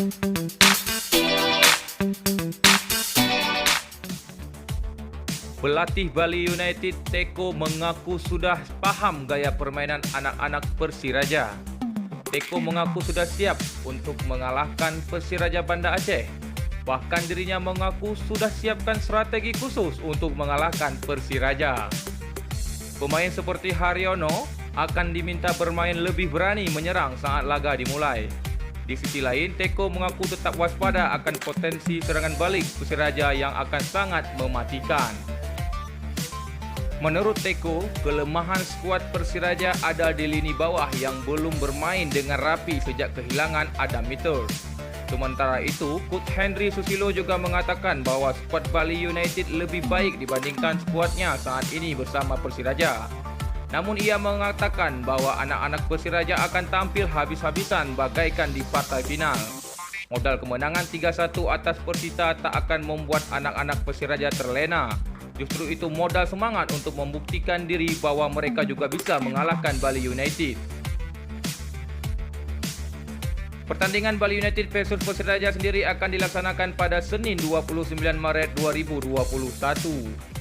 Pelatih Bali United Teko mengaku sudah paham gaya permainan anak-anak Persiraja. Teko mengaku sudah siap untuk mengalahkan Persiraja Banda Aceh. Bahkan dirinya mengaku sudah siapkan strategi khusus untuk mengalahkan Persiraja. Pemain seperti Haryono akan diminta bermain lebih berani menyerang saat laga dimulai. Di sisi lain, Teko mengaku tetap waspada akan potensi serangan balik Persiraja yang akan sangat mematikan. Menurut Teko, kelemahan skuad Persiraja ada di lini bawah yang belum bermain dengan rapi sejak kehilangan Adam Mitter. Sementara itu, Coach Henry Susilo juga mengatakan bahawa skuad Bali United lebih baik dibandingkan skuadnya saat ini bersama Persiraja. Namun ia mengatakan bahawa anak-anak Persiraja akan tampil habis-habisan bagaikan di partai final. Modal kemenangan 3-1 atas Persita tak akan membuat anak-anak Persiraja terlena. Justru itu modal semangat untuk membuktikan diri bahawa mereka juga bisa mengalahkan Bali United. Pertandingan Bali United versus Persiraja sendiri akan dilaksanakan pada Senin 29 Maret 2021.